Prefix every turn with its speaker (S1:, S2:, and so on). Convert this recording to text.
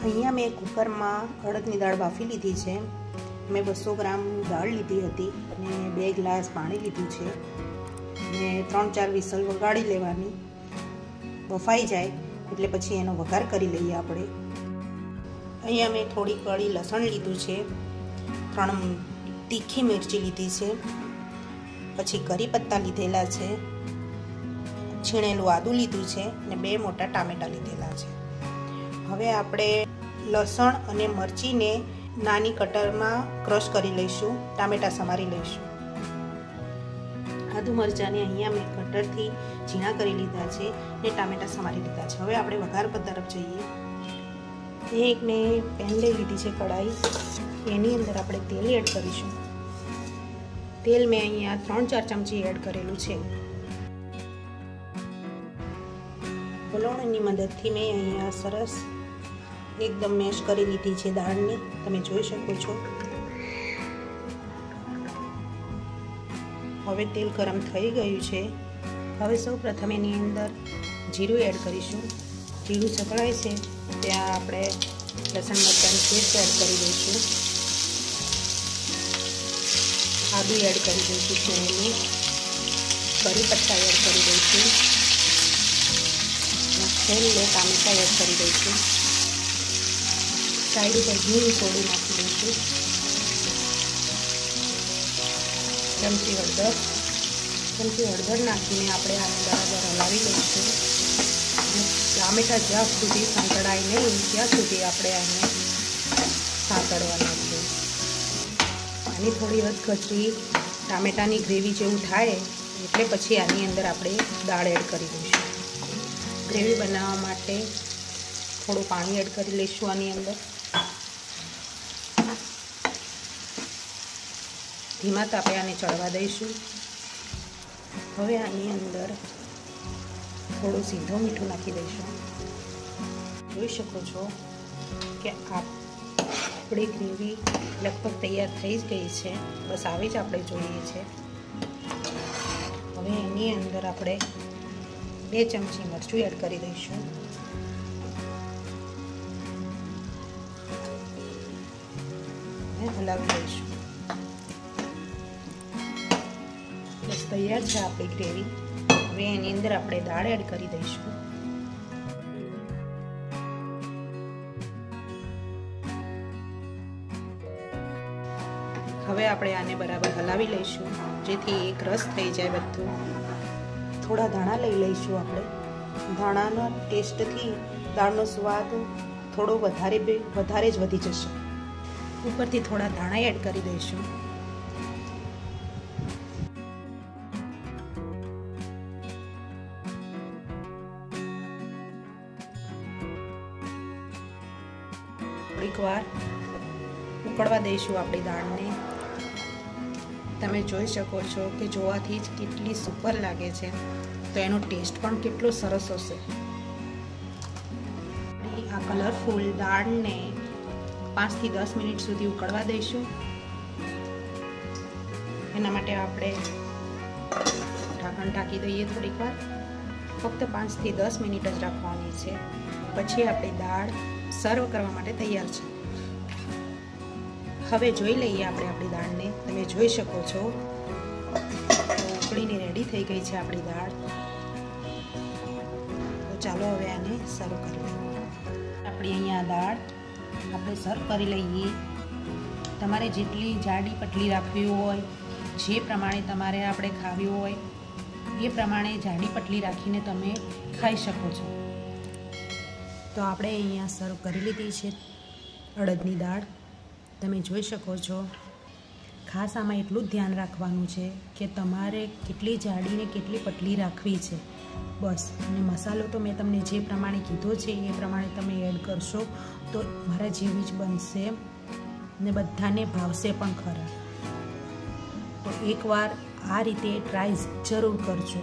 S1: અહીંયા મેં કુકરમાં અડદની દાળ બાફી લીધી છે। મેં 200 ગ્રામ દાળ લીધી હતી અને 2 ગ્લાસ પાણી લીધું છે અને 3-4 વિસલ વગાડી લેવાની। બફાઈ જાય એટલે પછી એનો વઘાર કરી લઈએ આપણે। અહીંયા મેં થોડી કળી લસણ લીધું છે, 3 તીખી મિરચી લીધી છે, પછી કરી પત્તા લીધેલા છે, છીણેલું આદું લીધું છે અને 2 મોટા ટામેટા લીધેલા છે। હવે આપણે લસણ અને મરચીને નાની કટરમાં ક્રશ કરી લઈશું, ટામેટા સમારી લઈશું। આદુ મરચાંને અહીંયા મેં કટરથી ઝીણા કરી લીધા છે અને ટામેટા સમારી લીધા છે। હવે આપણે વઘાર પર તરફ જઈએ। એક મેં પેન લઈ લીધી છે કઢાઈ, એની અંદર આપણે તેલ એડ કરીશું। તેલ મેં અહીંયા 3-4 ચમચી એડ કરેલું છે। વલોણની મદદથી મેં અહીંયા સરસ એકદમ મેશ કરી લીધી છે દાળને, તમે જોઈ શકો છો। હવે તેલ ગરમ થઈ ગયું છે। હવે સૌ પ્રથમ એની અંદર જીરું એડ કરીશું। જીરું સકળાય છે ત્યાં આપણે લસણ મરચાંની પેસ્ટ એડ કરી દઈશું, આદુ એડ કરી દઈશું છીણેલું, કરી પત્તા એડ કરી દઈશું, છેલ્લે ટામેટા એડ કરી દઈશું। સાઈડ ઉપર ઘી થોડું નાખી દઈશું, ચમચી હળદર નાખીને આપણે આને બરાબર હલાવી લઈશું। ટામેટા જ્યાં સુધી સાંતળાય નહીં ત્યાં સુધી આપણે આને સાંતળવાના છે। આની થોડી વધઘટી ટામેટાની ગ્રેવી જેવું થાય એટલે પછી આની અંદર આપણે દાળ એડ કરી દઈશું। ગ્રેવી બનાવવા માટે થોડું પાણી એડ કરી લઈશું આની અંદર। ધીમા તાપે આને ચડવા દઈશું। હવે આની અંદર થોડું સીધું મીઠું નાખી દઈશું। જોઈ શકો છો કે આપણી ગ્રેવી લગભગ તૈયાર થઈ જ ગઈ છે, બસ આવી જ આપણે જોઈએ છે। હવે એની અંદર આપણે 2 ચમચી મરચું એડ કરી દઈશું। હલાવી દઈશું। બસ તૈયાર છે આપણી ગ્રેવી। હવે એની અંદર આપણે દાળ એડ કરી દઈશું। હવે આપણે આને બરાબર હલાવી લઈશું જેથી એક રસ થઈ જાય બધું। થોડા ધાણા લઈ લઈશું આપણે। ધાણાના ટેસ્ટથી દાળનો સ્વાદ થોડો વધારે જ વધી જશે। ઉપરથી થોડા ધાણા એડ કરી દઈશું। થોડીકવાર ઉકળવા દઈશું આપણી દાળને। તમે જોઈ શકો છો કે જોવાથી જ કેટલી સુપર લાગે છે, તો એનો ટેસ્ટ પણ કેટલો સરસ હશે। આ કલરફુલ દાળને 5 થી 10 મિનિટ સુધી ઉકળવા દઈશું। એના માટે આપણે ઢાંકણ ઢાંકી દઈએ થોડીક વાર, ફક્ત 5 થી 10 મિનિટ જ રાખવાની છે। પછી આપણી દાળ સર્વ કરવા માટે તૈયાર છે। હવે જોઈ લઈએ આપણે આપણી દાળને। તમે જોઈ શકો છો ઉકળીને રેડી થઈ ગઈ છે આપણી દાળ। તો ચાલો હવે આને સર્વ કરી લઈએ। આપણી અહીંયા દાળ આપણે સર્વ કરી લઈએ। તમારે જેટલી જાડી પતલી રાખવી હોય, જે પ્રમાણે તમારે આપણે ખાવી હોય એ પ્રમાણે જાડી પતલી રાખીને તમે ખાઈ શકો છો। તો આપણે અહીંયા સર્વ કરી લીધી છે અડદની દાળ। તમે જોઈ શકો છો। ખાસ આમાં એટલું જ ધ્યાન રાખવાનું છે કે તમારે કેટલી જાડી ને કેટલી પતલી રાખવી છે, બસ। અને મસાલો તો મેં તમને જે પ્રમાણે કીધો છે એ પ્રમાણે તમે એડ કરશો તો મારા જેવી જ બનશે ને બધાને ભાવશે પણ ખરા। તો એકવાર આ રીતે ટ્રાય જરૂર કરજો।